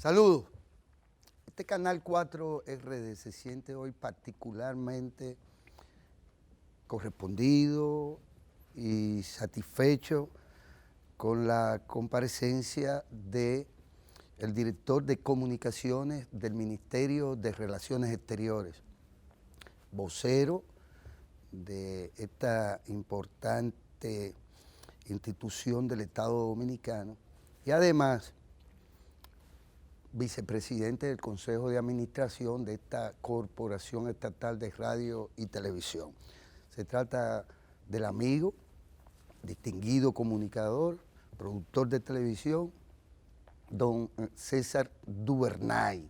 Saludos. Este Canal 4RD se siente hoy particularmente correspondido y satisfecho con la comparecencia del director de comunicaciones del Ministerio de Relaciones Exteriores, vocero de esta importante institución del Estado Dominicano y además vicepresidente del Consejo de Administración de esta Corporación Estatal de Radio y Televisión. Se trata del amigo, distinguido comunicador, productor de televisión, don César Duvernay,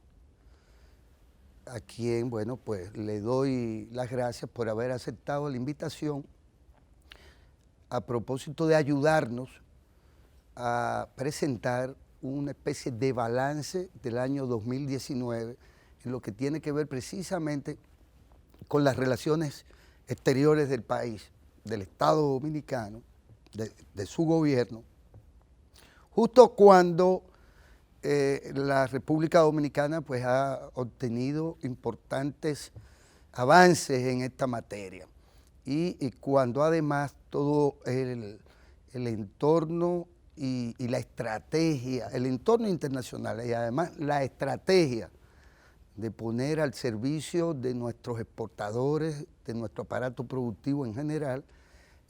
a quien, bueno, pues le doy las gracias por haber aceptado la invitación a propósito de ayudarnos a presentar una especie de balance del año 2019 en lo que tiene que ver precisamente con las relaciones exteriores del país, del Estado Dominicano, de su gobierno, justo cuando la República Dominicana pues ha obtenido importantes avances en esta materia y cuando además todo el entorno y la estrategia, el entorno internacional y además la estrategia de poner al servicio de nuestros exportadores, de nuestro aparato productivo en general,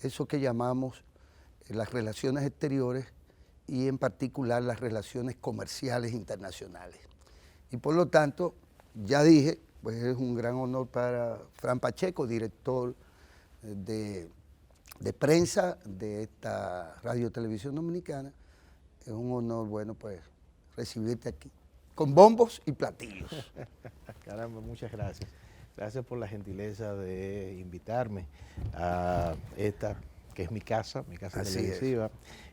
eso que llamamos las relaciones exteriores y en particular las relaciones comerciales internacionales. Y por lo tanto, ya dije, pues es un gran honor para Fran Pacheco, director de prensa de esta Radio Televisión Dominicana. Es un honor, bueno, pues recibirte aquí, con bombos y platillos. Caramba, muchas gracias. Gracias por la gentileza de invitarme a esta, que es mi casa televisiva,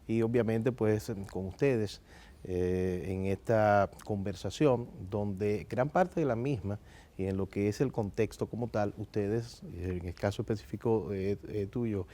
y obviamente pues con ustedes en esta conversación donde gran parte de la misma y en lo que es el contexto como tal, ustedes, en el caso específico tuyo,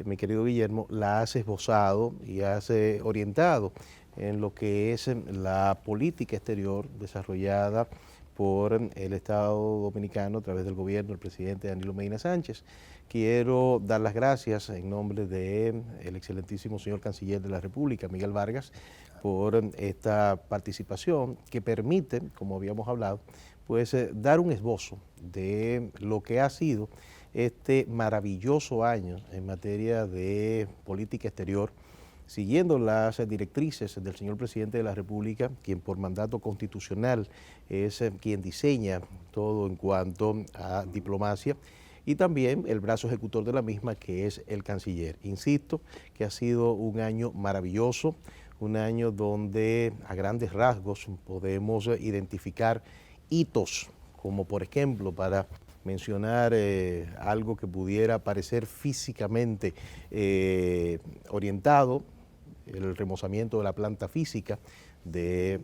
mi querido Guillermo, la has esbozado y has orientado en lo que es la política exterior desarrollada por el Estado Dominicano a través del gobierno del presidente Danilo Medina Sánchez. Quiero dar las gracias en nombre del excelentísimo señor Canciller de la República, Miguel Vargas, por esta participación que permite, como habíamos hablado, pues dar un esbozo de lo que ha sido este maravilloso año en materia de política exterior, siguiendo las directrices del señor presidente de la República, quien por mandato constitucional es quien diseña todo en cuanto a diplomacia, y también el brazo ejecutor de la misma, que es el canciller. Insisto que ha sido un año maravilloso, un año donde a grandes rasgos podemos identificar hitos, como por ejemplo, para mencionar algo que pudiera parecer físicamente orientado, el remozamiento de la planta física del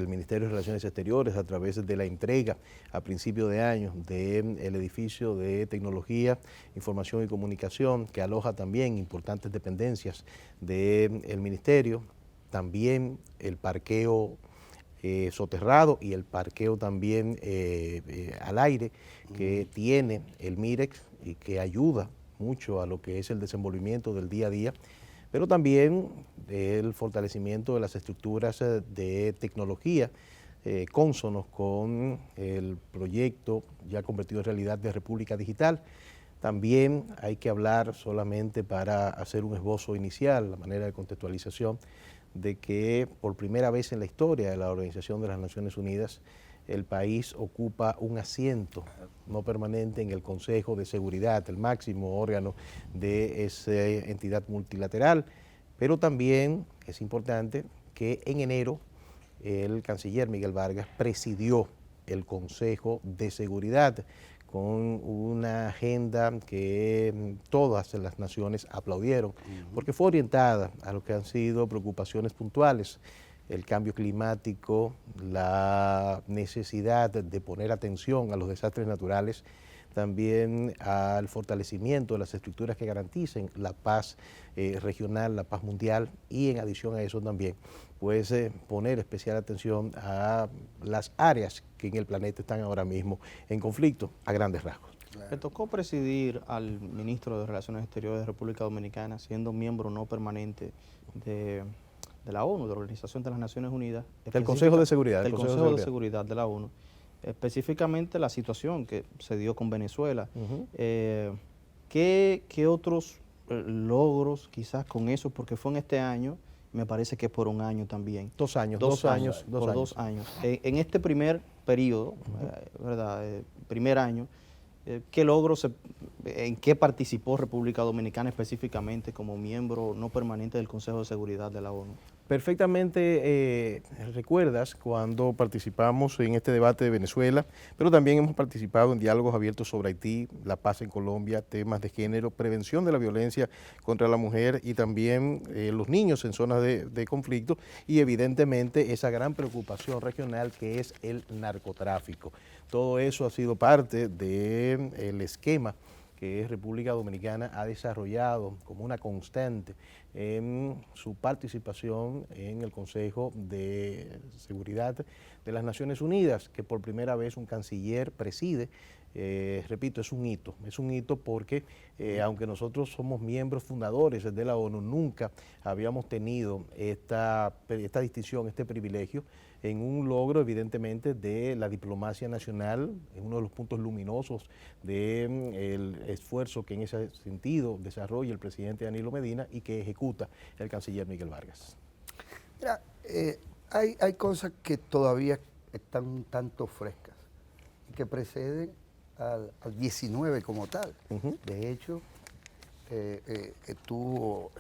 Ministerio de Relaciones Exteriores a través de la entrega a principio de año del edificio de tecnología, información y comunicación, que aloja también importantes dependencias del ministerio, también el parqueo soterrado y el parqueo también al aire que tiene el MIREX y que ayuda mucho a lo que es el desenvolvimiento del día a día, pero también el fortalecimiento de las estructuras de tecnología cónsonos con el proyecto ya convertido en realidad de República Digital. También hay que hablar, solamente para hacer un esbozo inicial, la manera de contextualización, de que por primera vez en la historia de la Organización de las Naciones Unidas, el país ocupa un asiento no permanente en el Consejo de Seguridad, el máximo órgano de esa entidad multilateral, pero también es importante que en enero el canciller Miguel Vargas presidió el Consejo de Seguridad con una agenda que todas las naciones aplaudieron, porque fue orientada a lo que han sido preocupaciones puntuales: el cambio climático, la necesidad de poner atención a los desastres naturales, también al fortalecimiento de las estructuras que garanticen la paz regional, la paz mundial, y en adición a eso también pues poner especial atención a las áreas que en el planeta están ahora mismo en conflicto a grandes rasgos. Le tocó presidir al ministro de Relaciones Exteriores de República Dominicana, siendo miembro no permanente de la ONU, de la Organización de las Naciones Unidas. Del Consejo de Seguridad. Del Consejo de Seguridad de la ONU. Específicamente la situación que se dio con Venezuela. ¿Qué otros logros quizás con eso? Porque fue en este año, me parece que por un año también. 2 años. Por 2 años. En este primer periodo, ¿verdad? Primer año, ¿qué logros, en qué participó República Dominicana específicamente como miembro no permanente del Consejo de Seguridad de la ONU? Perfectamente recuerdas cuando participamos en este debate de Venezuela, pero también hemos participado en diálogos abiertos sobre Haití, la paz en Colombia, temas de género, prevención de la violencia contra la mujer y también los niños en zonas de conflicto, y evidentemente esa gran preocupación regional que es el narcotráfico. Todo eso ha sido parte del esquema que República Dominicana ha desarrollado como una constante en su participación en el Consejo de Seguridad de las Naciones Unidas, que por primera vez un canciller preside. Repito, es un hito porque aunque nosotros somos miembros fundadores de la ONU, nunca habíamos tenido esta distinción, este privilegio, en un logro evidentemente de la diplomacia nacional, en uno de los puntos luminosos del esfuerzo que en ese sentido desarrolla el presidente Danilo Medina y que ejecuta el canciller Miguel Vargas. Mira, hay cosas que todavía están un tanto frescas y que preceden al 19 como tal. De hecho, estuvo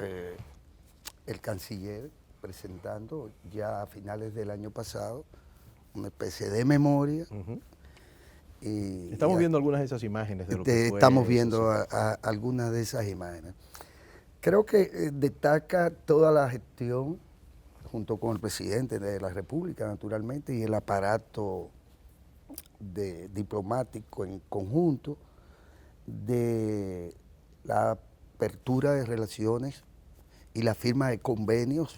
el canciller presentando ya a finales del año pasado una especie de memoria. Y estamos viendo algunas de esas imágenes de lo que fue. Estamos viendo algunas de esas imágenes. Creo que destaca toda la gestión, junto con el presidente de la República, naturalmente, y el aparato diplomático en conjunto, de la apertura de relaciones y la firma de convenios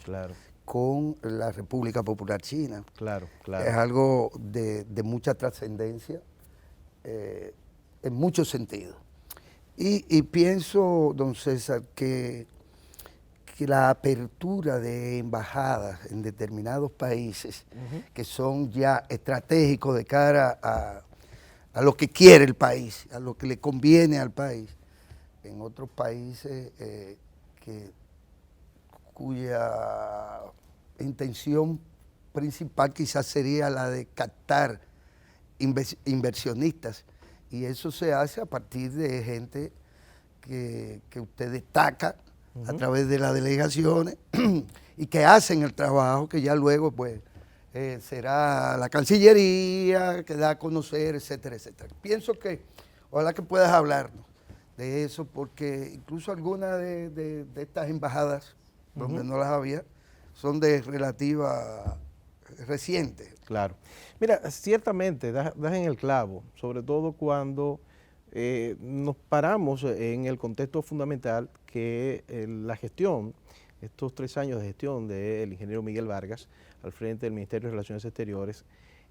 con la República Popular China. Es algo de mucha trascendencia en muchos sentidos. Y pienso, don César, que la apertura de embajadas en determinados países que son ya estratégicos de cara a lo que quiere el país, a lo que le conviene al país, en otros países cuya intención principal quizás sería la de captar inversionistas, y eso se hace a partir de gente que usted destaca a través de las delegaciones y que hacen el trabajo que ya luego pues será la Cancillería que da a conocer, etcétera, etcétera. Pienso que ojalá que puedas hablarnos de eso, porque incluso algunas de estas embajadas, donde no las había, son de relativa reciente. Claro. Mira, ciertamente das en el clavo, sobre todo cuando nos paramos en el contexto fundamental que la gestión, estos 3 años de gestión del ingeniero Miguel Vargas al frente del Ministerio de Relaciones Exteriores,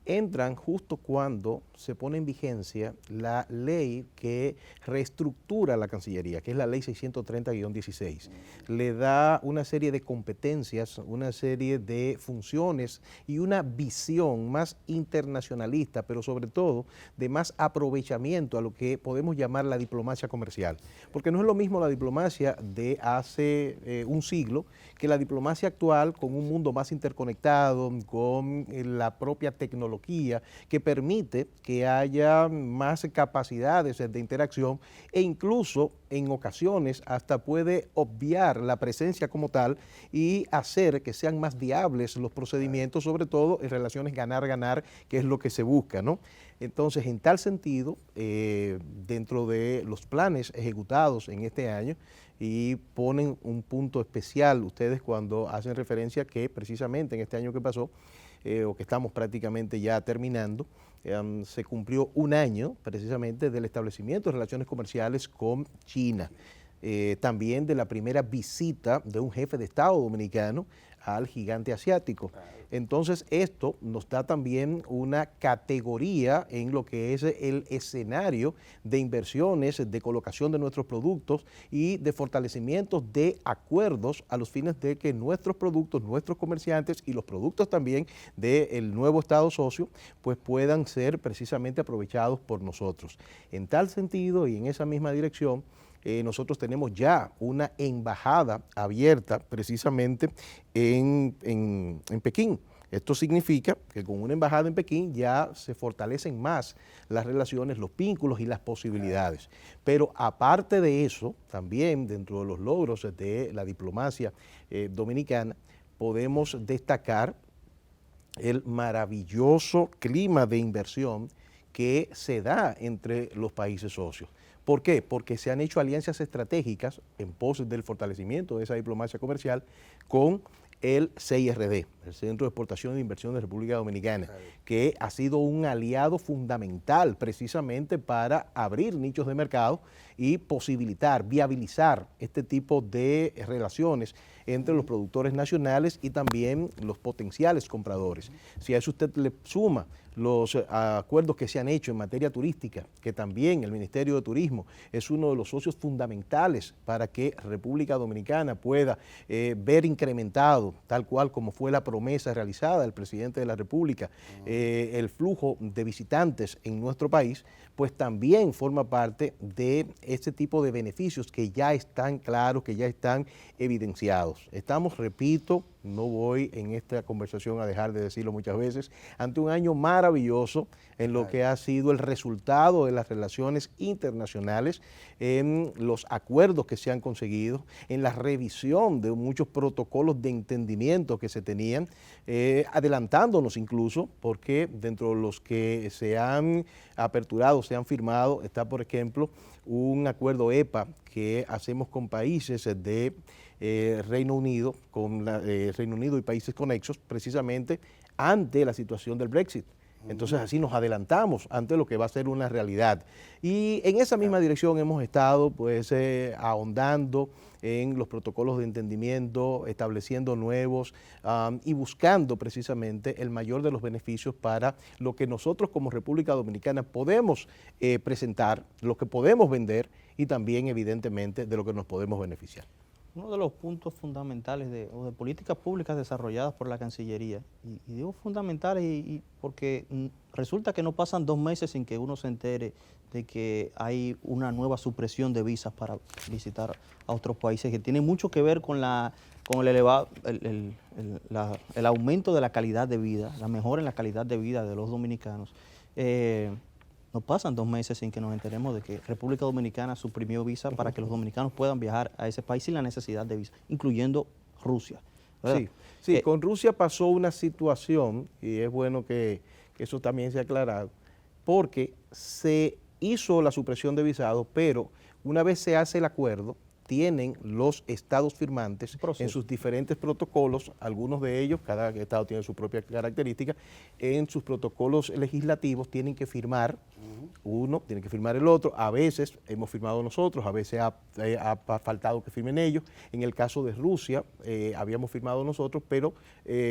entran justo cuando se pone en vigencia la ley que reestructura la Cancillería, que es la ley 630-16. Le da una serie de competencias, una serie de funciones y una visión más internacionalista, pero sobre todo de más aprovechamiento a lo que podemos llamar la diplomacia comercial. Porque no es lo mismo la diplomacia de hace un siglo que la diplomacia actual, con un mundo más interconectado, con la propia tecnología que permite que haya más capacidades de interacción e incluso en ocasiones hasta puede obviar la presencia como tal y hacer que sean más viables los procedimientos, sobre todo en relaciones ganar-ganar, que es lo que se busca, ¿no? Entonces, en tal sentido, dentro de los planes ejecutados en este año, y ponen un punto especial ustedes cuando hacen referencia que precisamente en este año que pasó, o que estamos prácticamente ya terminando, se cumplió un año precisamente del establecimiento de relaciones comerciales con China. También de la primera visita de un jefe de Estado dominicano al gigante asiático. Entonces esto nos da también una categoría en lo que es el escenario de inversiones, de colocación de nuestros productos y de fortalecimiento de acuerdos a los fines de que nuestros productos, nuestros comerciantes y los productos también del nuevo Estado socio pues puedan ser precisamente aprovechados por nosotros. En tal sentido y en esa misma dirección, nosotros tenemos ya una embajada abierta precisamente en Pekín. Esto significa que con una embajada en Pekín ya se fortalecen más las relaciones, los vínculos y las posibilidades. Pero aparte de eso, también dentro de los logros de la diplomacia dominicana, podemos destacar el maravilloso clima de inversión que se da entre los países socios. ¿Por qué? Porque se han hecho alianzas estratégicas en pos del fortalecimiento de esa diplomacia comercial con el CIRD, el Centro de Exportación e Inversión de República Dominicana, que ha sido un aliado fundamental precisamente para abrir nichos de mercado y posibilitar, viabilizar este tipo de relaciones entre los productores nacionales y también los potenciales compradores. Si a eso usted le suma los acuerdos que se han hecho en materia turística, que también el Ministerio de Turismo es uno de los socios fundamentales para que República Dominicana pueda ver incrementado, tal cual como fue la promesa realizada del presidente de la República, el flujo de visitantes en nuestro país, pues también forma parte de este tipo de beneficios que ya están claros, que ya están evidenciados. Estamos, repito, no voy en esta conversación a dejar de decirlo muchas veces, ante un año maravilloso en lo que ha sido el resultado de las relaciones internacionales, en los acuerdos que se han conseguido, en la revisión de muchos protocolos de entendimiento que se tenían, adelantándonos incluso, porque dentro de los que se han aperturado, se han firmado, está por ejemplo un acuerdo EPA que hacemos con países de Reino Unido, Reino Unido y países conexos, precisamente ante la situación del Brexit. Entonces así nos adelantamos ante lo que va a ser una realidad. Y en esa misma dirección hemos estado pues ahondando en los protocolos de entendimiento, estableciendo nuevos y buscando precisamente el mayor de los beneficios para lo que nosotros como República Dominicana podemos presentar, lo que podemos vender y también evidentemente de lo que nos podemos beneficiar. Uno de los puntos fundamentales de políticas públicas desarrolladas por la Cancillería, y digo fundamentales porque resulta que no pasan 2 meses sin que uno se entere de que hay una nueva supresión de visas para visitar a otros países, que tiene mucho que ver con el aumento de la calidad de vida, la mejora en la calidad de vida de los dominicanos. No pasan 2 meses sin que nos enteremos de que República Dominicana suprimió visa para que los dominicanos puedan viajar a ese país sin la necesidad de visa, incluyendo Rusia. Sí, con Rusia pasó una situación, y es bueno que eso también sea aclarado, porque se hizo la supresión de visados, pero una vez se hace el acuerdo, tienen los estados firmantes en sus diferentes protocolos, algunos de ellos, cada estado tiene su propia característica, en sus protocolos legislativos tienen que firmar uno, tiene que firmar el otro, a veces hemos firmado nosotros, a veces ha faltado que firmen ellos. En el caso de Rusia habíamos firmado nosotros, pero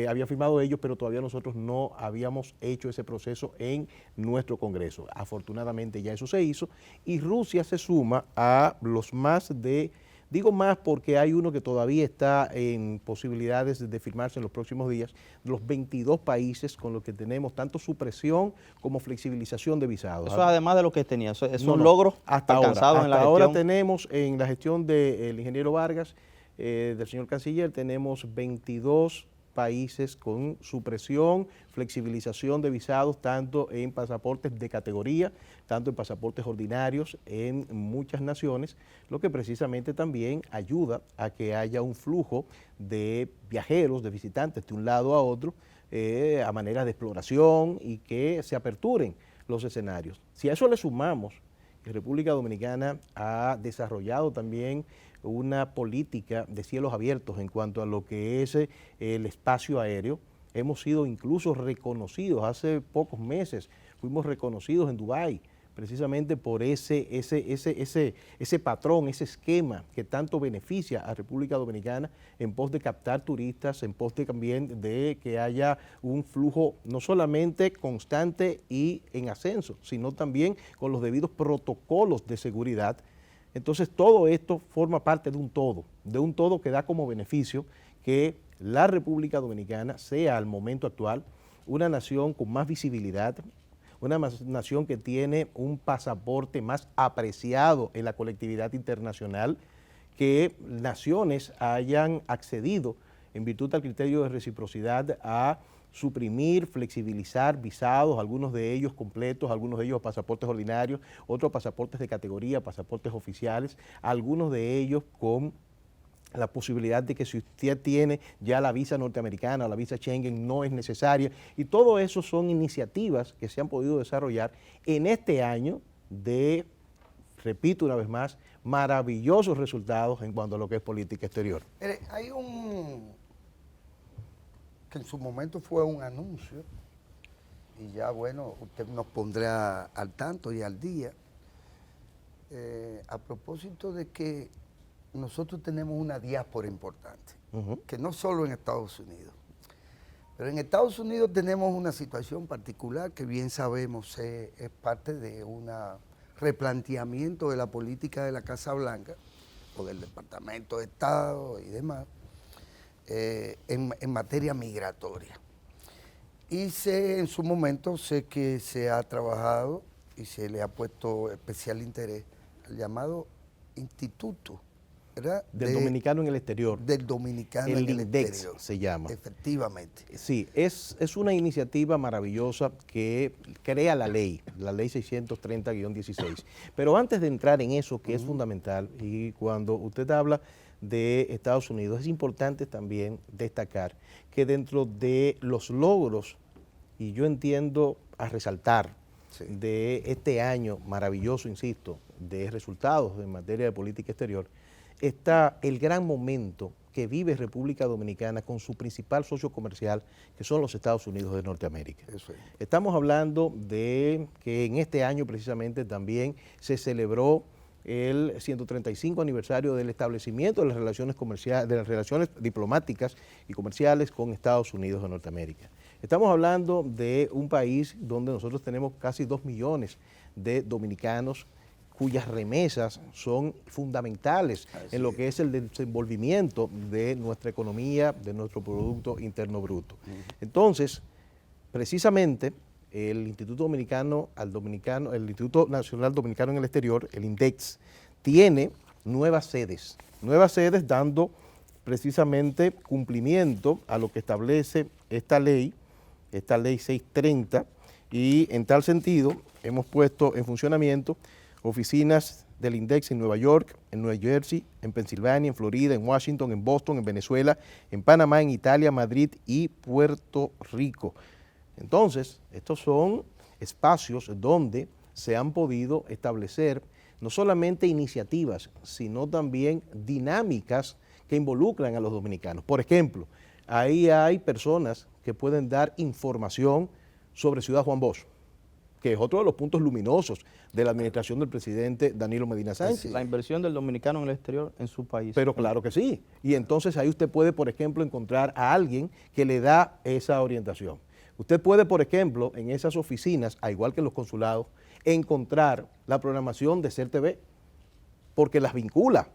habían firmado ellos, pero todavía nosotros no habíamos hecho ese proceso en nuestro Congreso. Afortunadamente ya eso se hizo y Rusia se suma a los más de... Digo más porque hay uno que todavía está en posibilidades de firmarse en los próximos días, de los 22 países con los que tenemos tanto supresión como flexibilización de visados. Eso además de lo que tenía, eso es un logro alcanzado en la gestión. Ahora tenemos en la gestión del ingeniero Vargas, del señor canciller, tenemos 22 países con supresión, flexibilización de visados, tanto en pasaportes de categoría, tanto en pasaportes ordinarios en muchas naciones, lo que precisamente también ayuda a que haya un flujo de viajeros, de visitantes de un lado a otro, a manera de exploración y que se aperturen los escenarios. Si a eso le sumamos que República Dominicana ha desarrollado también una política de cielos abiertos en cuanto a lo que es el espacio aéreo. Hemos sido incluso reconocidos hace pocos meses fuimos reconocidos en Dubái, precisamente por ese patrón, ese esquema que tanto beneficia a República Dominicana en pos de captar turistas, en pos de también de que haya un flujo no solamente constante y en ascenso, sino también con los debidos protocolos de seguridad. Entonces todo esto forma parte de un todo que da como beneficio que la República Dominicana sea al momento actual una nación con más visibilidad, una nación que tiene un pasaporte más apreciado en la colectividad internacional, que naciones hayan accedido en virtud del criterio de reciprocidad a suprimir, flexibilizar visados, algunos de ellos completos, algunos de ellos pasaportes ordinarios, otros pasaportes de categoría, pasaportes oficiales, algunos de ellos con la posibilidad de que si usted tiene ya la visa norteamericana o la visa Schengen no es necesaria, y todo eso son iniciativas que se han podido desarrollar en este año de, repito una vez más, maravillosos resultados en cuanto a lo que es política exterior. Hay que en su momento fue un anuncio, y ya bueno, usted nos pondrá al tanto y al día, a propósito de que nosotros tenemos una diáspora importante, que no solo en Estados Unidos, pero en Estados Unidos tenemos una situación particular que bien sabemos es parte de un replanteamiento de la política de la Casa Blanca o del Departamento de Estado y demás en materia migratoria. Y en su momento sé que se ha trabajado y se le ha puesto especial interés al llamado Instituto, ¿verdad? Del dominicano en el exterior. Del dominicano en el exterior. Se llama. Efectivamente. Sí, es una iniciativa maravillosa que crea la ley 630-16. Pero antes de entrar en eso, que es fundamental, y cuando usted habla de Estados Unidos, es importante también destacar que dentro de los logros, y yo entiendo a resaltar, de este año maravilloso, insisto, de resultados en materia de política exterior, está el gran momento que vive República Dominicana con su principal socio comercial, que son los Estados Unidos de Norteamérica. Eso es. Estamos hablando de que en este año precisamente también se celebró el 135 aniversario del establecimiento de las relaciones comerciales, de las relaciones diplomáticas y comerciales con Estados Unidos de Norteamérica. Estamos hablando de un país donde nosotros tenemos casi 2 millones de dominicanos cuyas remesas son fundamentales en lo que es el desenvolvimiento de nuestra economía, de nuestro Producto Interno Bruto. Entonces, precisamente, el Instituto Nacional Dominicano en el Exterior, el INDEX, tiene nuevas sedes dando precisamente cumplimiento a lo que establece esta ley 630, y en tal sentido hemos puesto en funcionamiento oficinas del INDEX en Nueva York, en Nueva Jersey, en Pensilvania, en Florida, en Washington, en Boston, en Venezuela, en Panamá, en Italia, Madrid y Puerto Rico. Entonces, estos son espacios donde se han podido establecer no solamente iniciativas, sino también dinámicas que involucran a los dominicanos. Por ejemplo, ahí hay personas que pueden dar información sobre Ciudad Juan Bosch, que es otro de los puntos luminosos de la administración del presidente Danilo Medina Sánchez. La inversión del dominicano en el exterior en su país. Pero claro que sí. Y entonces ahí usted puede, por ejemplo, encontrar a alguien que le da esa orientación. Usted puede, por ejemplo, en esas oficinas, al igual que en los consulados, encontrar la programación de CERTV, porque las vincula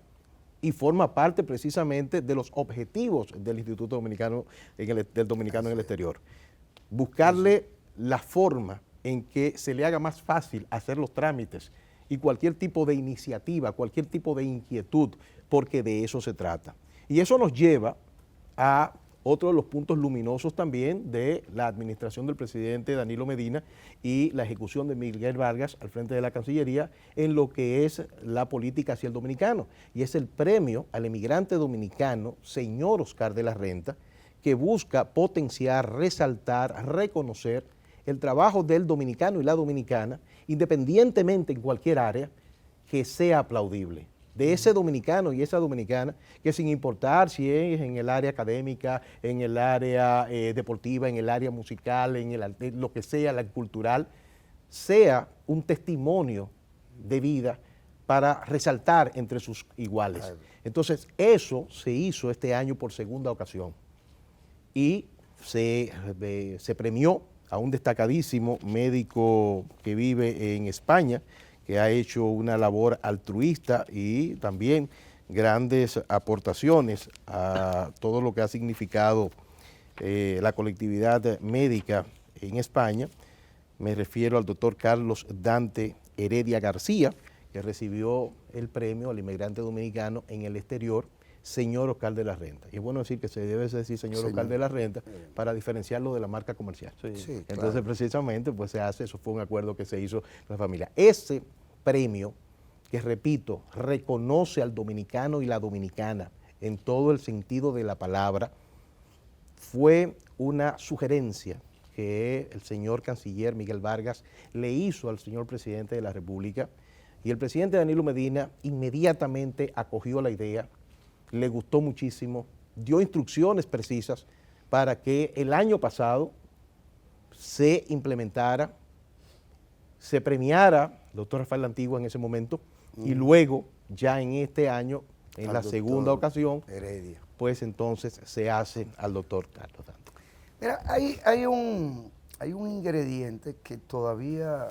y forma parte precisamente de los objetivos del Instituto Dominicano del Dominicano en el Exterior. Buscarle la forma en que se le haga más fácil hacer los trámites y cualquier tipo de iniciativa, cualquier tipo de inquietud, porque de eso se trata. Y eso nos lleva a otro de los puntos luminosos también de la administración del presidente Danilo Medina y la ejecución de Miguel Vargas al frente de la Cancillería en lo que es la política hacia el dominicano, y es el premio al emigrante dominicano, señor Oscar de la Renta, que busca potenciar, resaltar, reconocer el trabajo del dominicano y la dominicana, independientemente en cualquier área, que sea aplaudible. De ese dominicano y esa dominicana, que sin importar si es en el área académica, en el área deportiva, en el área musical, en lo que sea, la cultural, sea un testimonio de vida para resaltar entre sus iguales. Entonces, eso se hizo este año por segunda ocasión y se premió a un destacadísimo médico que vive en España, que ha hecho una labor altruista y también grandes aportaciones a todo lo que ha significado la colectividad médica en España. Me refiero al doctor Carlos Dante Heredia García, que recibió el premio al inmigrante dominicano en el exterior, señor Oscar de la Renta. Y es bueno decir que se debe decir señor Oscar de la Renta para diferenciarlo de la marca comercial. Sí, entonces, claro. precisamente, pues se hace, eso fue un acuerdo que se hizo con la familia. Ese premio, que repito, reconoce al dominicano y la dominicana en todo el sentido de la palabra, fue una sugerencia que el señor canciller Miguel Vargas le hizo al señor presidente de la República, y el presidente Danilo Medina inmediatamente acogió la idea, le gustó muchísimo, dio instrucciones precisas para que el año pasado se implementara, se premiara al doctor Rafael Antigua en ese momento, y luego ya en este año, en la segunda ocasión, Heredia, pues entonces se hace al doctor Carlos Dante. Mira, hay un ingrediente que todavía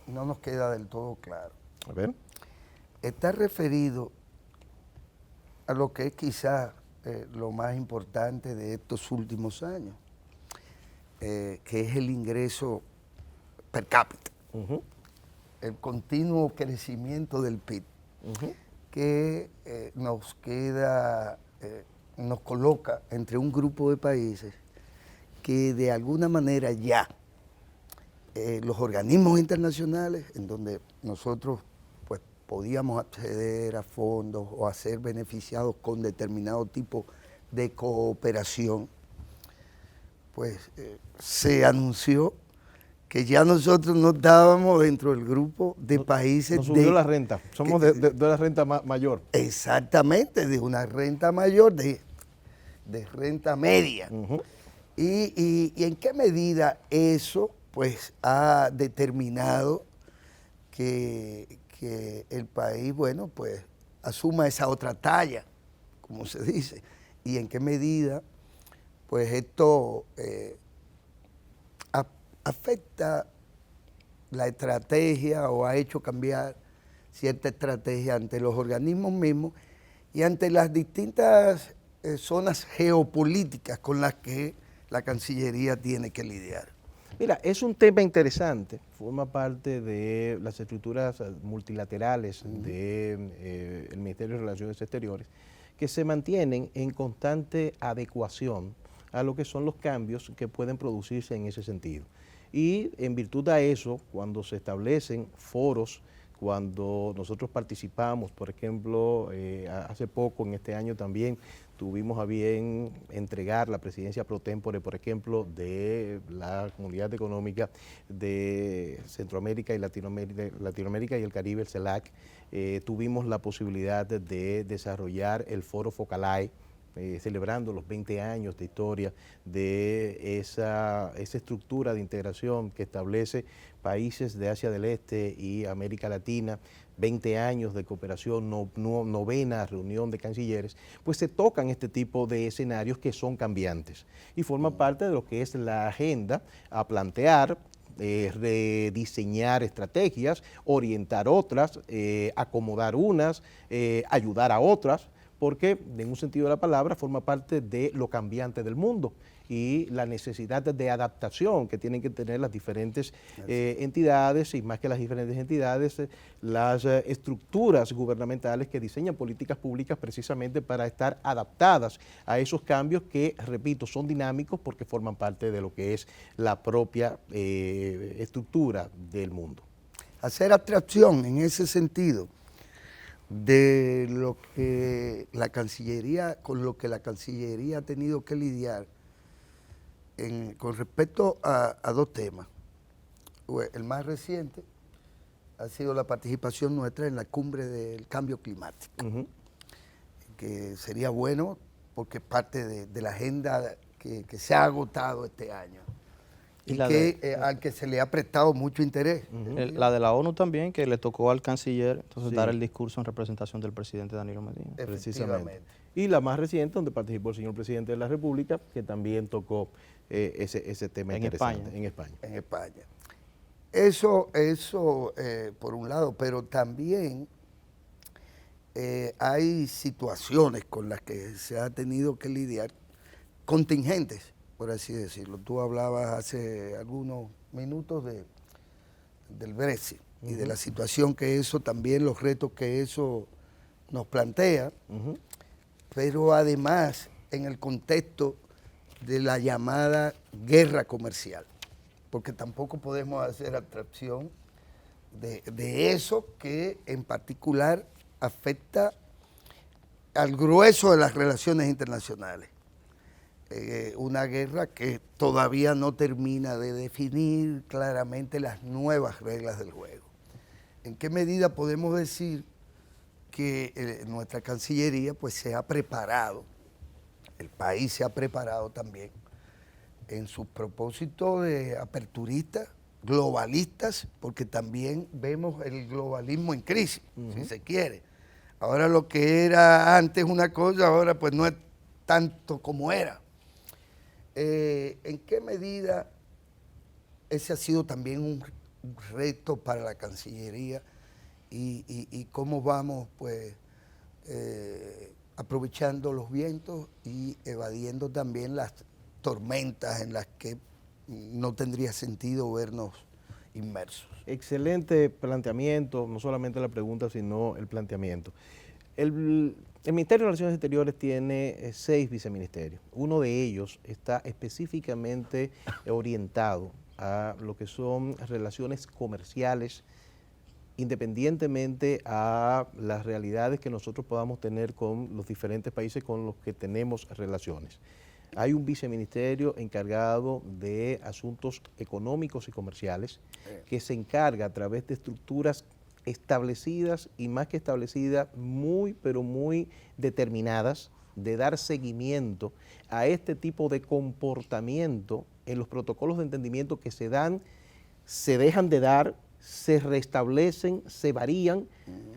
no nos queda del todo claro. A ver. Está referido a lo que es quizás lo más importante de estos últimos años, que es el ingreso per cápita, el continuo crecimiento del PIB, que nos coloca entre un grupo de países que de alguna manera ya los organismos internacionales en donde nosotros pues podíamos acceder a fondos o a ser beneficiados con determinado tipo de cooperación, pues se anunció que ya nosotros no estábamos dentro del grupo de países nos subió la renta, somos de la renta mayor. Exactamente, de una renta mayor, de renta media. ¿Y en qué medida eso pues ha determinado que el país, bueno, pues asuma esa otra talla, como se dice? ¿Y en qué medida pues esto afecta la estrategia o ha hecho cambiar cierta estrategia ante los organismos mismos y ante las distintas zonas geopolíticas con las que la Cancillería tiene que lidiar? Mira, es un tema interesante, forma parte de las estructuras multilaterales del Ministerio de Relaciones Exteriores, que se mantienen en constante adecuación a lo que son los cambios que pueden producirse en ese sentido. Y en virtud de eso, cuando se establecen foros, cuando nosotros participamos, por ejemplo, hace poco, en este año también, tuvimos a bien entregar la presidencia pro tempore, por ejemplo, de la Comunidad Económica de Centroamérica y Latinoamérica y el Caribe, el CELAC. Tuvimos la posibilidad de desarrollar el foro Focalay, celebrando los 20 años de historia de esa estructura de integración que establece países de Asia del Este y América Latina, 20 años de cooperación, novena reunión de cancilleres, pues se tocan este tipo de escenarios que son cambiantes y forman parte de lo que es la agenda a plantear, rediseñar estrategias, orientar otras, acomodar unas, ayudar a otras, porque en un sentido de la palabra forma parte de lo cambiante del mundo y la necesidad de adaptación que tienen que tener las diferentes entidades, y más que las diferentes entidades, las estructuras gubernamentales que diseñan políticas públicas precisamente para estar adaptadas a esos cambios que, repito, son dinámicos porque forman parte de lo que es la propia estructura del mundo. Hacer abstracción en ese sentido de lo que la Cancillería, con lo que la Cancillería ha tenido que lidiar con respecto a dos temas. El más reciente ha sido la participación nuestra en la cumbre del cambio climático, que sería bueno porque parte de la agenda que se ha agotado este año. y que, al que se le ha prestado mucho interés. La de la ONU también, que le tocó al canciller entonces dar el discurso en representación del presidente Danilo Medina. Precisamente. Y la más reciente, donde participó el señor presidente de la República, que también tocó ese tema en interesante España. en España. En España. Eso por un lado, pero también hay situaciones con las que se ha tenido que lidiar, contingentes, por así decirlo. Tú hablabas hace algunos minutos del Brexit y de la situación que eso, también los retos que eso nos plantea, pero además en el contexto de la llamada guerra comercial, porque tampoco podemos hacer abstracción de eso que en particular afecta al grueso de las relaciones internacionales. Una guerra que todavía no termina de definir claramente las nuevas reglas del juego. ¿En qué medida podemos decir que nuestra Cancillería pues se ha preparado, el país se ha preparado también en sus propósitos de aperturistas, globalistas, porque también vemos el globalismo en crisis, si se quiere. Ahora lo que era antes una cosa, ahora pues no es tanto como era. ¿En qué medida ese ha sido también un reto para la Cancillería y cómo vamos pues aprovechando los vientos y evadiendo también las tormentas en las que no tendría sentido vernos inmersos? Excelente planteamiento, no solamente la pregunta, sino el planteamiento. El Ministerio de Relaciones Exteriores tiene 6 viceministerios. Uno de ellos está específicamente orientado a lo que son relaciones comerciales, independientemente a las realidades que nosotros podamos tener con los diferentes países con los que tenemos relaciones. Hay un viceministerio encargado de asuntos económicos y comerciales que se encarga a través de estructuras establecidas y más que establecidas, pero muy determinadas, de dar seguimiento a este tipo de comportamiento en los protocolos de entendimiento que se dan, se dejan de dar, se restablecen, se varían,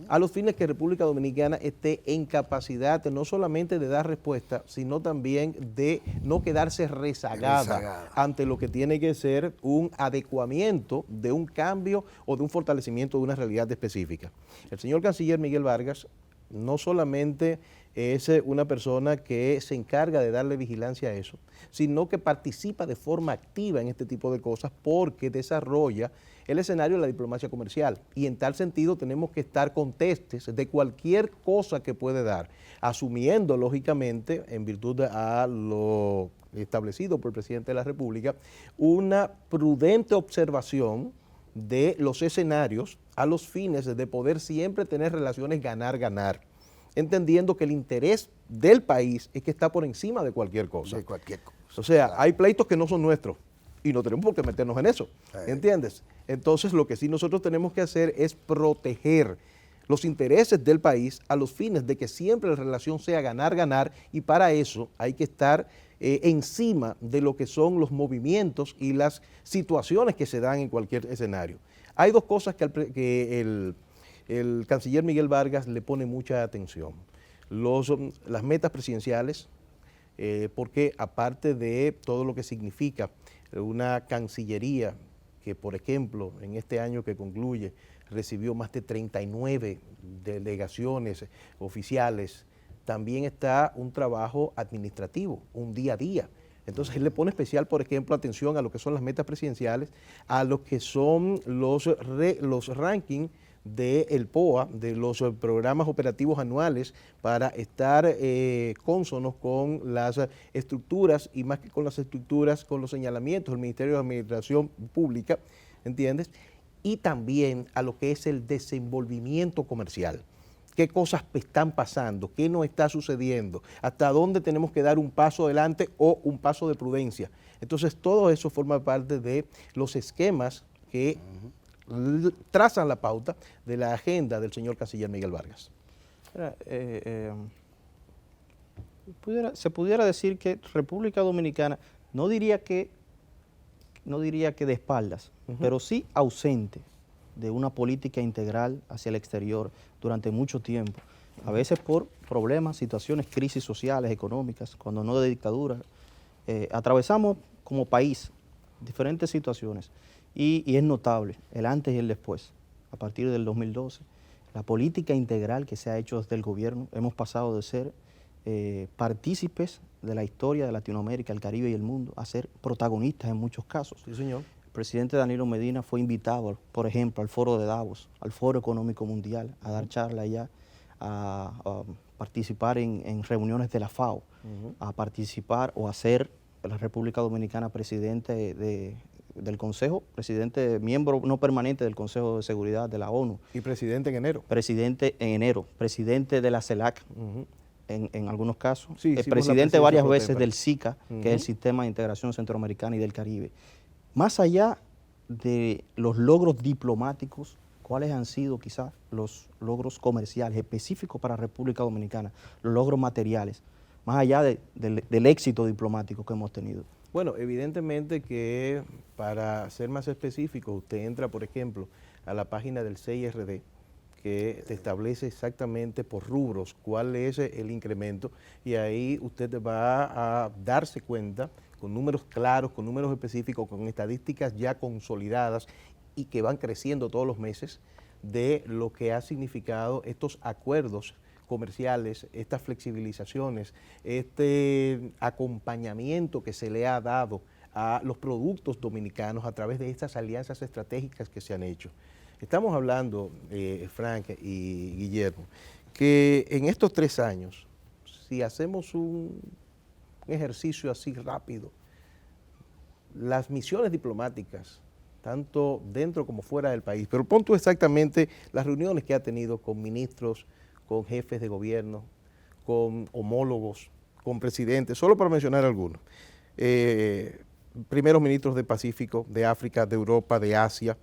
a los fines que República Dominicana esté en capacidad no solamente de dar respuesta, sino también de no quedarse rezagada ante lo que tiene que ser un adecuamiento de un cambio o de un fortalecimiento de una realidad específica. El señor canciller Miguel Vargas no solamente es una persona que se encarga de darle vigilancia a eso, sino que participa de forma activa en este tipo de cosas porque desarrolla el escenario de la diplomacia comercial y en tal sentido tenemos que estar contestes de cualquier cosa que puede dar, asumiendo lógicamente, en virtud a lo establecido por el presidente de la República, una prudente observación de los escenarios a los fines de poder siempre tener relaciones ganar-ganar, entendiendo que el interés del país es que está por encima de cualquier cosa. De cualquier cosa. O sea, hay pleitos que no son nuestros y no tenemos por qué meternos en eso, ¿entiendes? Entonces, lo que sí nosotros tenemos que hacer es proteger los intereses del país a los fines de que siempre la relación sea ganar-ganar y para eso hay que estar encima de lo que son los movimientos y las situaciones que se dan en cualquier escenario. Hay 2 cosas que el canciller Miguel Vargas le pone mucha atención. Las metas presidenciales, porque aparte de todo lo que significa una cancillería que, por ejemplo, en este año que concluye, recibió más de 39 delegaciones oficiales, también está un trabajo administrativo, un día a día. Entonces él le pone especial, por ejemplo, atención a lo que son las metas presidenciales, a lo que son los rankings del POA, de los programas operativos anuales, para estar cónsonos con las estructuras y más que con las estructuras, con los señalamientos del Ministerio de Administración Pública, ¿entiendes? Y también a lo que es el desenvolvimiento comercial. ¿Qué cosas están pasando? ¿Qué nos está sucediendo? ¿Hasta dónde tenemos que dar un paso adelante o un paso de prudencia? Entonces todo eso forma parte de los esquemas que trazan la pauta de la agenda del señor canciller Miguel Vargas. Se pudiera decir que República Dominicana, no diría que no diría que de espaldas, pero sí ausente de una política integral hacia el exterior durante mucho tiempo. A veces por problemas, situaciones, crisis sociales, económicas, cuando no de dictadura. Atravesamos como país diferentes situaciones y es notable el antes y el después. A partir del 2012, la política integral que se ha hecho desde el gobierno, hemos pasado de ser partícipes de la historia de Latinoamérica, el Caribe y el mundo, a ser protagonistas en muchos casos. Sí, señor. El presidente Danilo Medina fue invitado, por ejemplo, al Foro de Davos, al Foro Económico Mundial, a dar charla allá, a participar en reuniones de la FAO, a participar o a ser la República Dominicana presidente del Consejo, presidente, miembro no permanente del Consejo de Seguridad de la ONU. Y presidente en enero. Presidente en enero, presidente de la CELAC, en algunos casos, Sí, presidente varias veces del SICA, que es el Sistema de Integración Centroamericana y del Caribe. Más allá de los logros diplomáticos, ¿cuáles han sido quizás los logros comerciales específicos para República Dominicana, los logros materiales, más allá del éxito diplomático que hemos tenido? Bueno, evidentemente que para ser más específico, usted entra, por ejemplo, a la página del CIRD, que te establece exactamente por rubros cuál es el incremento, y ahí usted va a darse cuenta con números claros, con números específicos, con estadísticas ya consolidadas y que van creciendo todos los meses, de lo que ha significado estos acuerdos comerciales, estas flexibilizaciones, este acompañamiento que se le ha dado a los productos dominicanos a través de estas alianzas estratégicas que se han hecho. Estamos hablando, Frank y Guillermo, que en estos 3 años, si hacemos un ejercicio así rápido, las misiones diplomáticas, tanto dentro como fuera del país, pero pon tú exactamente las reuniones que ha tenido con ministros, con jefes de gobierno, con homólogos, con presidentes, solo para mencionar algunos. Primeros ministros del Pacífico, de África, de Europa, de Asia,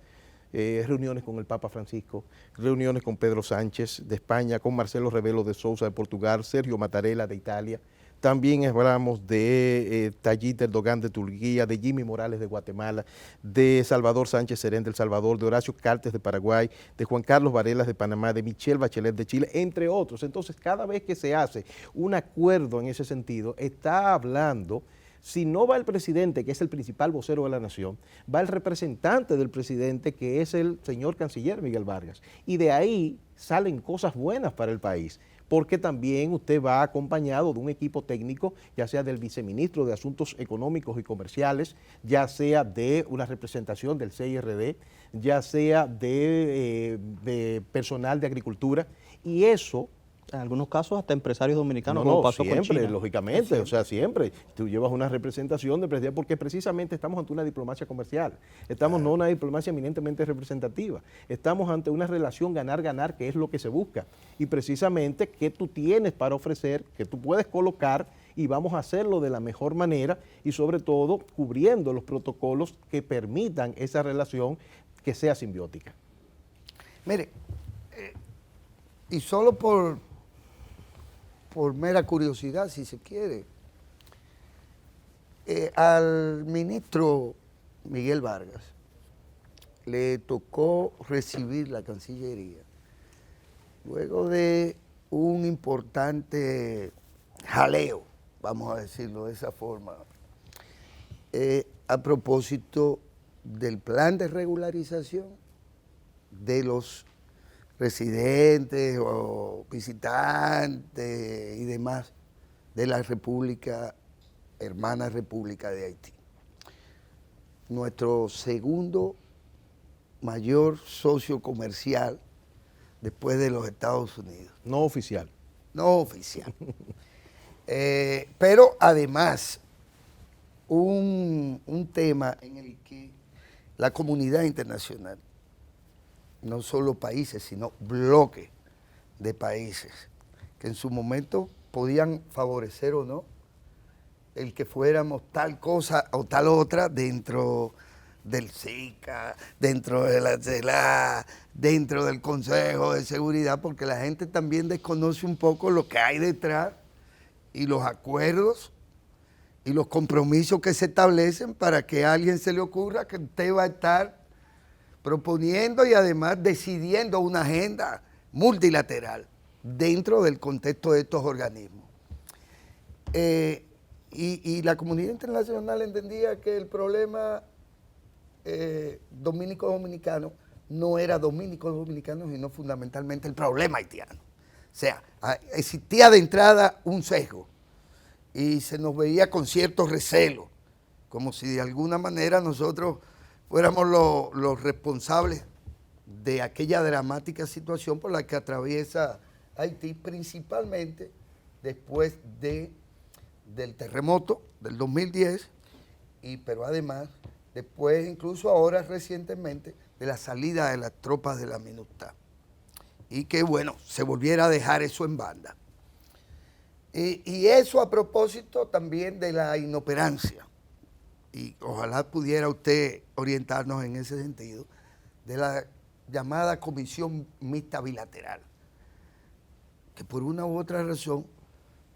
reuniones con el Papa Francisco, reuniones con Pedro Sánchez de España, con Marcelo Rebelo de Sousa de Portugal, Sergio Mattarella de Italia. También hablamos de Tayyip Erdogan de Turquía, de Jimmy Morales de Guatemala, de Salvador Sánchez Serén de El Salvador, de Horacio Cartes de Paraguay, de Juan Carlos Varela de Panamá, de Michelle Bachelet de Chile, entre otros. Entonces, cada vez que se hace un acuerdo en ese sentido, está hablando, si no va el presidente, que es el principal vocero de la nación, va el representante del presidente, que es el señor canciller Miguel Vargas. Y de ahí salen cosas buenas para el país, porque también usted va acompañado de un equipo técnico, ya sea del viceministro de Asuntos Económicos y Comerciales, ya sea de una representación del CIRD, ya sea de personal de agricultura, y eso... En algunos casos hasta empresarios dominicanos, No, como pasó con siempre, China. lógicamente, siempre. O sea, siempre. Tú llevas una representación de presidente, porque precisamente estamos ante una diplomacia comercial. Estamos no una diplomacia eminentemente representativa. Estamos ante una relación ganar-ganar, que es lo que se busca. Y precisamente, ¿qué tú tienes para ofrecer, que tú puedes colocar, y vamos a hacerlo de la mejor manera, y sobre todo cubriendo los protocolos que permitan esa relación que sea simbiótica? Mire, y solo por mera curiosidad, si se quiere, al ministro Miguel Vargas le tocó recibir la Cancillería luego de un importante jaleo, vamos a decirlo de esa forma, a propósito del plan de regularización de los residentes o visitantes y demás de la República, hermana República de Haití. Nuestro segundo mayor socio comercial después de los Estados Unidos. No oficial. No oficial. Pero además, un tema en el que la comunidad internacional, no solo países, sino bloques de países, que en su momento podían favorecer o no el que fuéramos tal cosa o tal otra dentro del SICA, dentro de la CELAC, dentro del Consejo de Seguridad, porque la gente también desconoce un poco lo que hay detrás y los acuerdos y los compromisos que se establecen para que a alguien se le ocurra que usted va a estar proponiendo y además decidiendo una agenda multilateral dentro del contexto de estos organismos. Y la comunidad internacional entendía que el problema dominico-dominicano no era dominico-dominicano, sino fundamentalmente el problema haitiano. O sea, existía de entrada un sesgo y se nos veía con cierto recelo, como si de alguna manera nosotros fuéramos los responsables de aquella dramática situación por la que atraviesa Haití, principalmente después del terremoto del 2010, pero además después, incluso ahora recientemente, de la salida de las tropas de la MINUSTAH. Y que, bueno, se volviera a dejar eso en banda. Y eso a propósito también de la inoperancia, y ojalá pudiera usted orientarnos en ese sentido, de la llamada Comisión Mixta Bilateral, que por una u otra razón,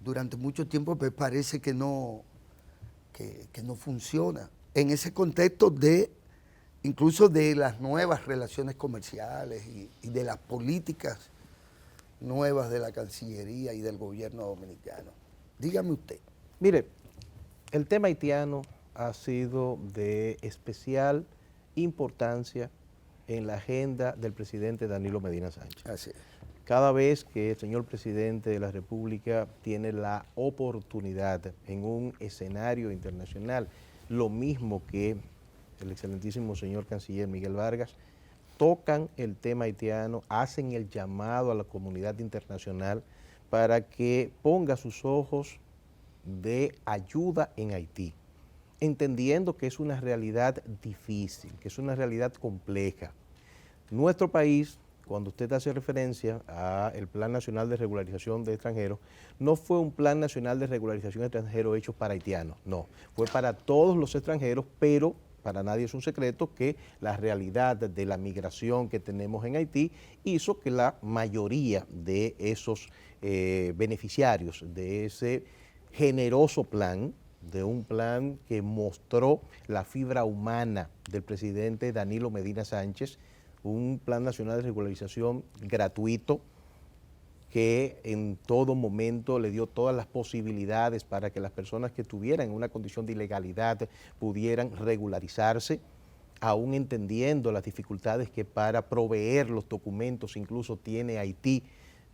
durante mucho tiempo pues parece que no funciona, en ese contexto incluso de las nuevas relaciones comerciales y de las políticas nuevas de la Cancillería y del gobierno dominicano. Dígame usted. Mire, el tema haitiano ha sido de especial importancia en la agenda del presidente Danilo Medina Sánchez. Así es. Cada vez que el señor presidente de la República tiene la oportunidad en un escenario internacional, lo mismo que el excelentísimo señor canciller Miguel Vargas, tocan el tema haitiano, hacen el llamado a la comunidad internacional para que ponga sus ojos de ayuda en Haití, entendiendo que es una realidad difícil, que es una realidad compleja. Nuestro país, cuando usted hace referencia al Plan Nacional de Regularización de Extranjeros, no fue un Plan Nacional de Regularización de Extranjeros hecho para haitianos, no, fue para todos los extranjeros, pero para nadie es un secreto que la realidad de la migración que tenemos en Haití hizo que la mayoría de esos beneficiarios de ese generoso plan, de un plan que mostró la fibra humana del presidente Danilo Medina Sánchez, un plan nacional de regularización gratuito que en todo momento le dio todas las posibilidades para que las personas que estuvieran en una condición de ilegalidad pudieran regularizarse, aún entendiendo las dificultades que para proveer los documentos incluso tiene Haití,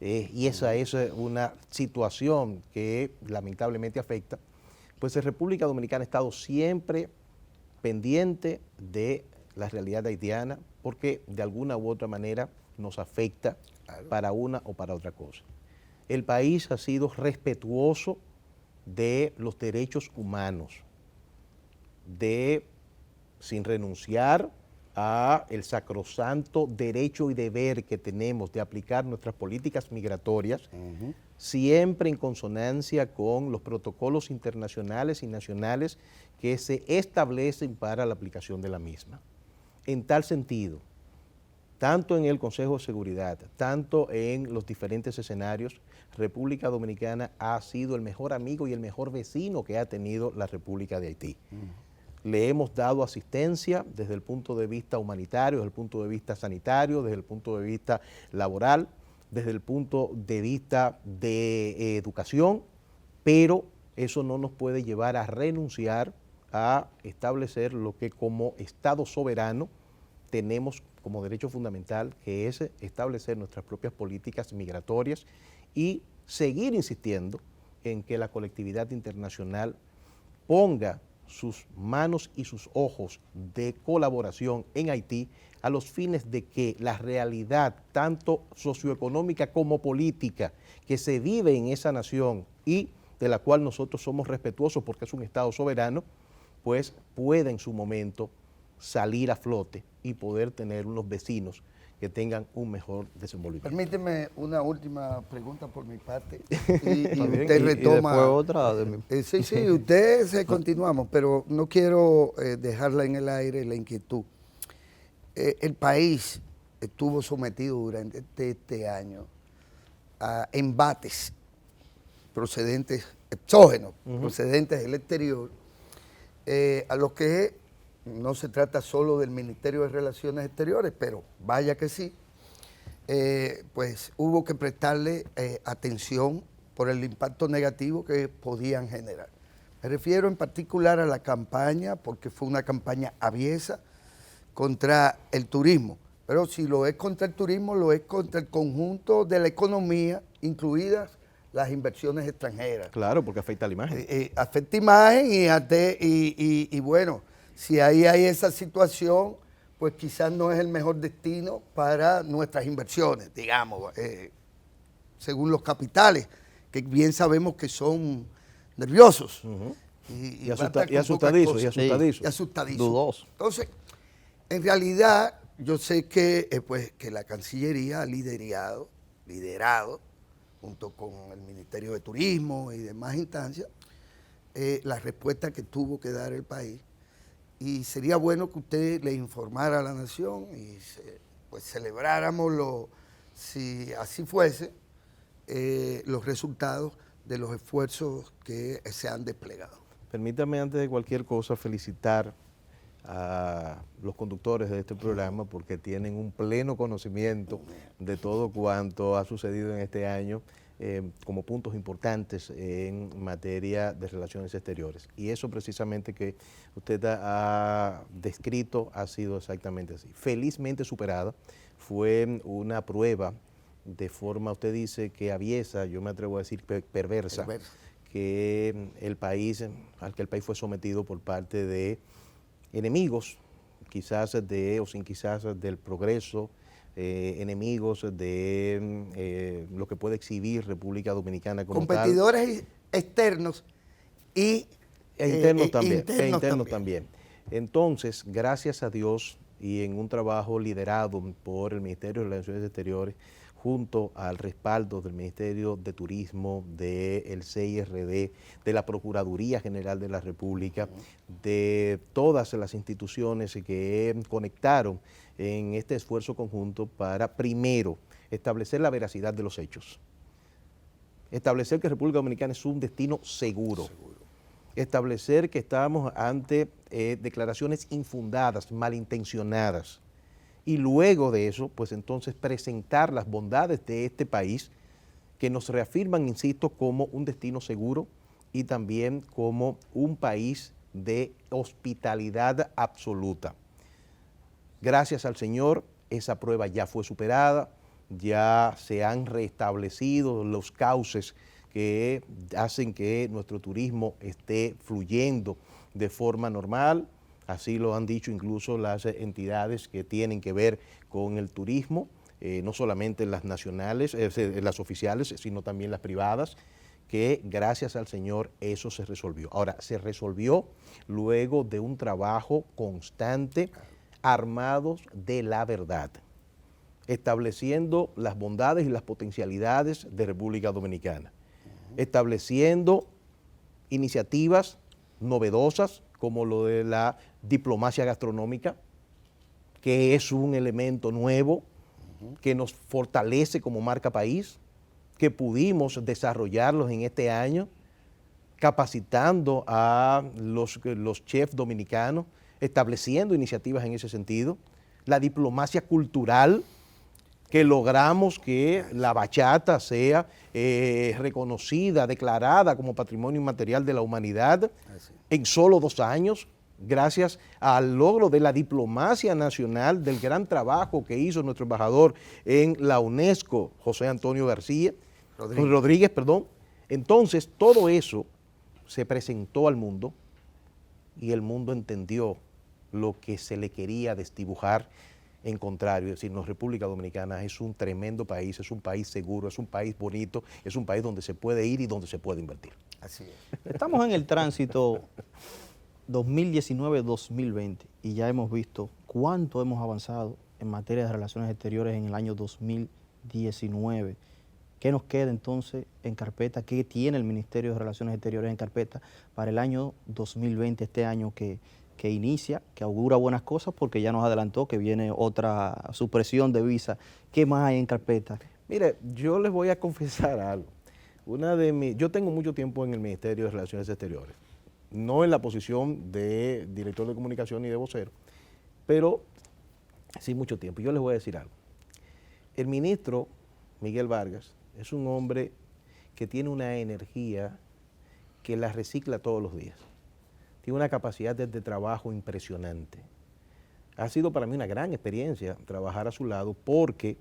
y esa es una situación que lamentablemente afecta, pues la República Dominicana ha estado siempre pendiente de la realidad haitiana porque de alguna u otra manera nos afecta para una o para otra cosa. El país ha sido respetuoso de los derechos humanos, sin renunciar a el sacrosanto derecho y deber que tenemos de aplicar nuestras políticas migratorias, siempre en consonancia con los protocolos internacionales y nacionales que se establecen para la aplicación de la misma. En tal sentido, tanto en el Consejo de Seguridad, tanto en los diferentes escenarios, República Dominicana ha sido el mejor amigo y el mejor vecino que ha tenido la República de Haití. Le hemos dado asistencia desde el punto de vista humanitario, desde el punto de vista sanitario, desde el punto de vista laboral, desde el punto de vista de educación, pero eso no nos puede llevar a renunciar a establecer lo que como Estado soberano tenemos como derecho fundamental, que es establecer nuestras propias políticas migratorias y seguir insistiendo en que la colectividad internacional ponga sus manos y sus ojos de colaboración en Haití a los fines de que la realidad, tanto socioeconómica como política, que se vive en esa nación y de la cual nosotros somos respetuosos porque es un Estado soberano, pues pueda en su momento salir a flote y poder tener unos vecinos que tengan un mejor desenvolvimiento. Permíteme una última pregunta por mi parte. Y usted retoma. Y después otra de mi... Sí, usted continuamos, pero no quiero dejarla en el aire la inquietud. El país estuvo sometido durante este año a embates procedentes exógenos procedentes del exterior, a los que no se trata solo del Ministerio de Relaciones Exteriores, pero vaya que sí, pues hubo que prestarle atención por el impacto negativo que podían generar. Me refiero en particular a la campaña, porque fue una campaña aviesa contra el turismo, pero si lo es contra el turismo, lo es contra el conjunto de la economía, incluidas las inversiones extranjeras. Claro, porque afecta a la imagen. Afecta imagen y bueno, si ahí hay esa situación, pues quizás no es el mejor destino para nuestras inversiones, digamos, según los capitales, que bien sabemos que son nerviosos. Y asustadizos. Y asustadizos. Dudosos. Entonces, en realidad, yo sé que, pues, que la Cancillería ha liderado, junto con el Ministerio de Turismo y demás instancias, la respuesta que tuvo que dar el país. Y sería bueno que usted le informara a la nación y pues celebráramos, si así fuese, los resultados de los esfuerzos que se han desplegado. Permítame antes de cualquier cosa felicitar a los conductores de este programa porque tienen un pleno conocimiento de todo cuanto ha sucedido en este año como puntos importantes en materia de relaciones exteriores. Y eso precisamente que usted ha descrito ha sido exactamente así. Felizmente superada, fue una prueba de forma, usted dice que aviesa, yo me atrevo a decir perversa, que al que el país fue sometido por parte de enemigos, quizás del progreso, enemigos de lo que puede exhibir República Dominicana como competidores externos e internos también. Entonces, gracias a Dios y en un trabajo liderado por el Ministerio de Relaciones Exteriores, junto al respaldo del Ministerio de Turismo, del CIRD, de la Procuraduría General de la República, de todas las instituciones que conectaron en este esfuerzo conjunto para, primero, establecer la veracidad de los hechos, establecer que República Dominicana es un destino seguro, establecer que estábamos ante declaraciones infundadas, malintencionadas, y luego de eso, pues entonces presentar las bondades de este país que nos reafirman, insisto, como un destino seguro y también como un país de hospitalidad absoluta. Gracias al Señor, esa prueba ya fue superada, ya se han restablecido los cauces que hacen que nuestro turismo esté fluyendo de forma normal. Así lo han dicho incluso las entidades que tienen que ver con el turismo, no solamente las nacionales, las oficiales, sino también las privadas, que gracias al Señor eso se resolvió. Ahora, se resolvió luego de un trabajo constante, armados de la verdad, estableciendo las bondades y las potencialidades de República Dominicana, estableciendo iniciativas novedosas como lo de la diplomacia gastronómica, que es un elemento nuevo que nos fortalece como marca país, que pudimos desarrollarlos en este año, capacitando a los chefs dominicanos, estableciendo iniciativas en ese sentido, la diplomacia cultural, que logramos que la bachata sea reconocida, declarada como Patrimonio Inmaterial de la Humanidad en solo 2 años, gracias al logro de la diplomacia nacional, del gran trabajo que hizo nuestro embajador en la UNESCO, José Antonio Rodríguez. Entonces, todo eso se presentó al mundo y el mundo entendió lo que se le quería desdibujar. En contrario, es decir, la República Dominicana es un tremendo país, es un país seguro, es un país bonito, es un país donde se puede ir y donde se puede invertir. Así es. Estamos en el tránsito 2019-2020 y ya hemos visto cuánto hemos avanzado en materia de relaciones exteriores en el año 2019. ¿Qué nos queda entonces en carpeta? ¿Qué tiene el Ministerio de Relaciones Exteriores en carpeta para el año 2020, este año que inicia, que augura buenas cosas porque ya nos adelantó que viene otra supresión de visa? ¿Qué más hay en carpeta? Mire, yo les voy a confesar algo. Yo tengo mucho tiempo en el Ministerio de Relaciones Exteriores, no en la posición de director de comunicación ni de vocero, pero sí mucho tiempo. Yo les voy a decir algo. El ministro Miguel Vargas es un hombre que tiene una energía que la recicla todos los días. Tiene una capacidad de trabajo impresionante. Ha sido para mí una gran experiencia trabajar a su lado porque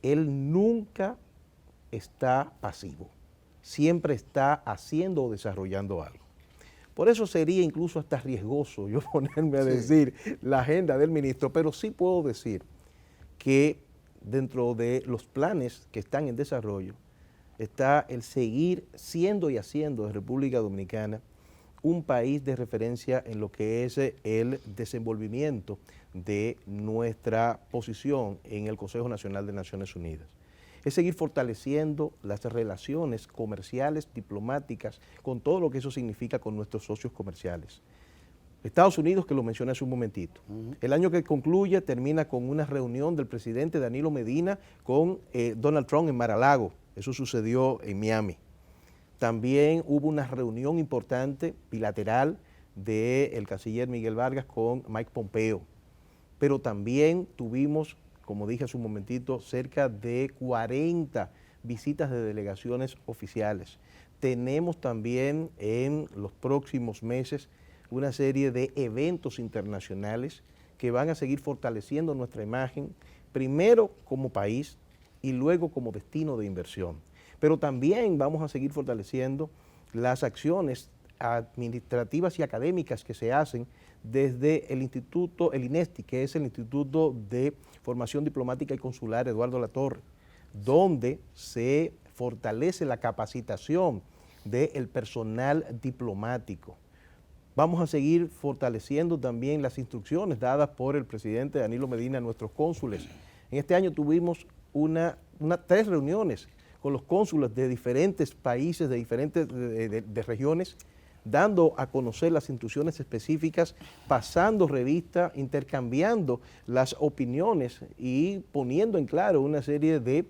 él nunca está pasivo, siempre está haciendo o desarrollando algo. Por eso sería incluso hasta riesgoso yo ponerme a decir la agenda del ministro, pero sí puedo decir que dentro de los planes que están en desarrollo está el seguir siendo y haciendo de República Dominicana un país de referencia en lo que es el desenvolvimiento de nuestra posición en el Consejo Nacional de Naciones Unidas. Es seguir fortaleciendo las relaciones comerciales, diplomáticas, con todo lo que eso significa con nuestros socios comerciales. Estados Unidos, que lo mencioné hace un momentito. El año que concluye termina con una reunión del presidente Danilo Medina con Donald Trump en Mar-a-Lago. Eso sucedió en Miami. También hubo una reunión importante, bilateral, del canciller Miguel Vargas con Mike Pompeo. Pero también tuvimos, como dije hace un momentito, cerca de 40 visitas de delegaciones oficiales. Tenemos también en los próximos meses una serie de eventos internacionales que van a seguir fortaleciendo nuestra imagen, primero como país y luego como destino de inversión. Pero también vamos a seguir fortaleciendo las acciones administrativas y académicas que se hacen desde el Instituto, el INESTI, que es el Instituto de Formación Diplomática y Consular Eduardo Latorre, donde se fortalece la capacitación del personal diplomático. Vamos a seguir fortaleciendo también las instrucciones dadas por el presidente Danilo Medina a nuestros cónsules. En este año tuvimos 3 reuniones con los cónsules de diferentes países, de diferentes de regiones, dando a conocer las instrucciones específicas, pasando revista, intercambiando las opiniones y poniendo en claro una serie de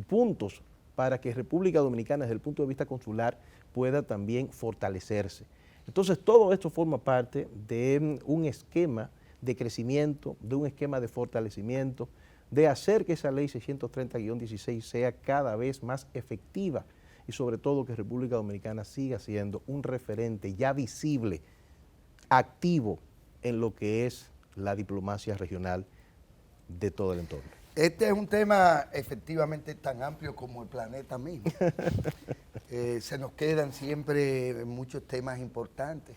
puntos para que República Dominicana, desde el punto de vista consular, pueda también fortalecerse. Entonces, todo esto forma parte de un esquema de crecimiento, de un esquema de fortalecimiento, de hacer que esa ley 630-16 sea cada vez más efectiva y sobre todo que República Dominicana siga siendo un referente ya visible, activo en lo que es la diplomacia regional de todo el entorno. Este es un tema efectivamente tan amplio como el planeta mismo. Se nos quedan siempre muchos temas importantes,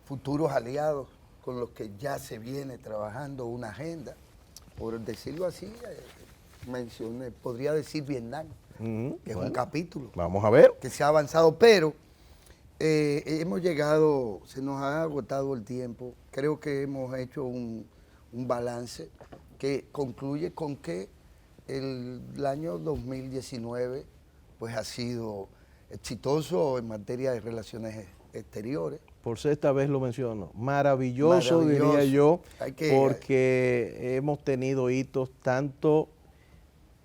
futuros aliados con los que ya se viene trabajando una agenda. Por decirlo así, podría decir Vietnam, que es un capítulo. Vamos a ver. Que se ha avanzado, pero hemos llegado, se nos ha agotado el tiempo. Creo que hemos hecho un balance que concluye con que el año 2019 pues ha sido exitoso en materia de relaciones exteriores. Por sexta vez lo menciono, maravilloso, diría yo, porque hemos tenido hitos tanto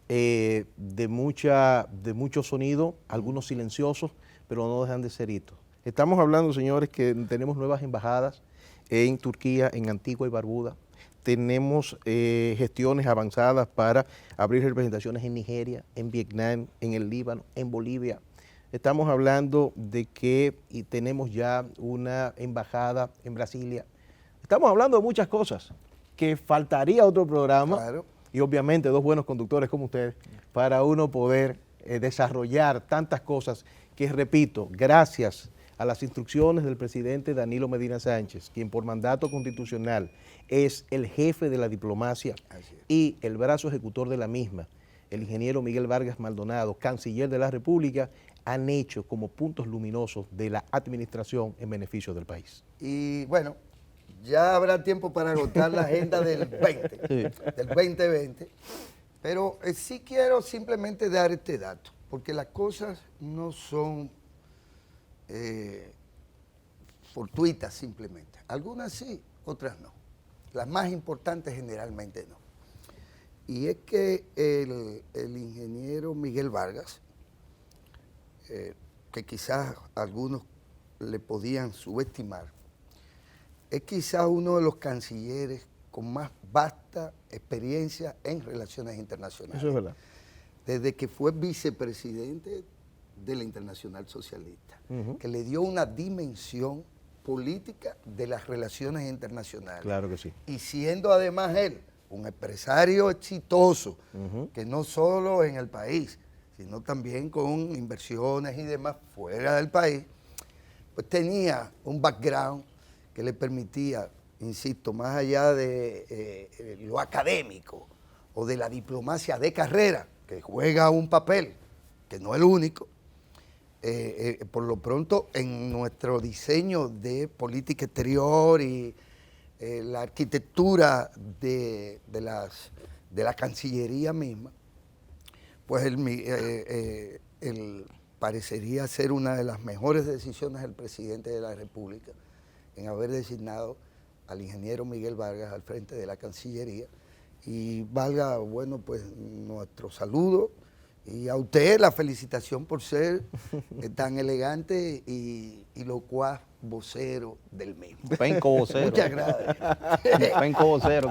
de mucho sonido, algunos silenciosos, pero no dejan de ser hitos. Estamos hablando, señores, que tenemos nuevas embajadas en Turquía, en Antigua y Barbuda. Tenemos gestiones avanzadas para abrir representaciones en Nigeria, en Vietnam, en el Líbano, en Bolivia. Estamos hablando de que tenemos ya una embajada en Brasilia. Estamos hablando de muchas cosas, que faltaría otro programa, claro, y obviamente 2 buenos conductores como ustedes, para uno poder desarrollar tantas cosas que, repito, gracias a las instrucciones del presidente Danilo Medina Sánchez, quien por mandato constitucional es el jefe de la diplomacia y el brazo ejecutor de la misma, el ingeniero Miguel Vargas Maldonado, canciller de la República, han hecho como puntos luminosos de la administración en beneficio del país. Y bueno, ya habrá tiempo para agotar la agenda del 2020, pero sí quiero simplemente dar este dato, porque las cosas no son fortuitas simplemente. Algunas sí, otras no. Las más importantes generalmente no. Y es que el ingeniero Miguel Vargas que quizás algunos le podían subestimar, es quizás uno de los cancilleres con más vasta experiencia en relaciones internacionales. Eso es verdad. Desde que fue vicepresidente de la Internacional Socialista, que le dio una dimensión política de las relaciones internacionales. Claro que sí. Y siendo además él un empresario exitoso, que no solo en el país, sino también con inversiones y demás fuera del país, pues tenía un background que le permitía, insisto, más allá de lo académico o de la diplomacia de carrera, que juega un papel, que no es el único, por lo pronto en nuestro diseño de política exterior y la arquitectura de la Cancillería misma, pues él parecería ser una de las mejores decisiones del presidente de la República en haber designado al ingeniero Miguel Vargas al frente de la Cancillería. Y valga, bueno, pues nuestro saludo y a usted la felicitación por ser tan elegante y locuaz vocero del mismo. Penco vocero. Muchas gracias. Penco vocero.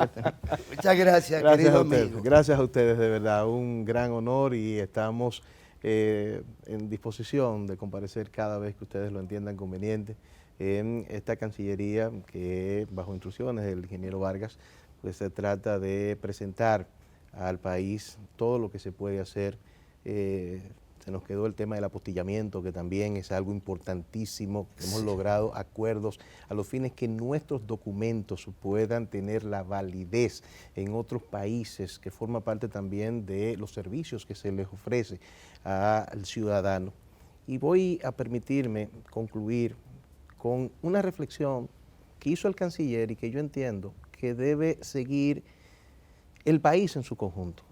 Muchas gracias, Gracias querido a ustedes. amigo. Gracias a ustedes, de verdad, un gran honor y estamos en disposición de comparecer cada vez que ustedes lo entiendan conveniente en esta Cancillería que bajo instrucciones del ingeniero Vargas, pues se trata de presentar al país todo lo que se puede hacer. Se nos quedó el tema del apostillamiento, que también es algo importantísimo. Hemos logrado acuerdos a los fines que nuestros documentos puedan tener la validez en otros países, que forma parte también de los servicios que se les ofrece al ciudadano. Y voy a permitirme concluir con una reflexión que hizo el canciller y que yo entiendo que debe seguir el país en su conjunto.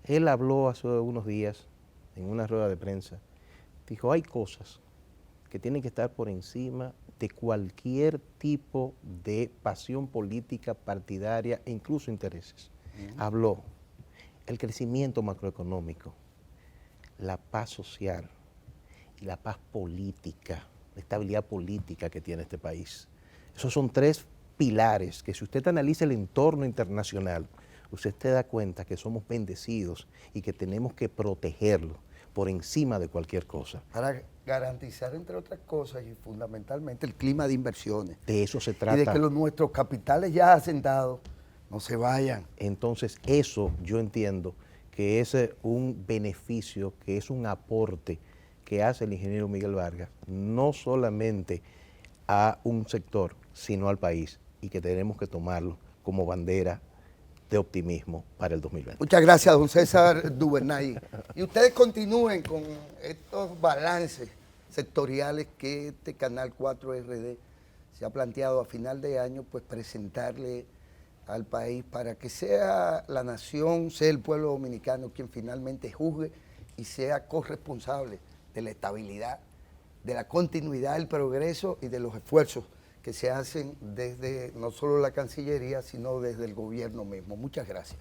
Él habló hace unos días en una rueda de prensa, dijo, hay cosas que tienen que estar por encima de cualquier tipo de pasión política, partidaria e incluso intereses. Habló el crecimiento macroeconómico, la paz social y la paz política, la estabilidad política que tiene este país. Esos son tres pilares que si usted analiza el entorno internacional, usted se da cuenta que somos bendecidos y que tenemos que protegerlo por encima de cualquier cosa. Para garantizar, entre otras cosas, y fundamentalmente el clima de inversiones. De eso se trata. Y de que nuestros capitales ya asentados no se vayan. Entonces, eso yo entiendo que es un beneficio, que es un aporte que hace el ingeniero Miguel Vargas, no solamente a un sector, sino al país, y que tenemos que tomarlo como bandera de optimismo para el 2020. Muchas gracias, don César Duvernay. Y ustedes continúen con estos balances sectoriales que este Canal 4RD se ha planteado a final de año, pues presentarle al país para que sea la nación, sea el pueblo dominicano quien finalmente juzgue y sea corresponsable de la estabilidad, de la continuidad, del progreso y de los esfuerzos que se hacen desde no solo la Cancillería, sino desde el gobierno mismo. Muchas gracias.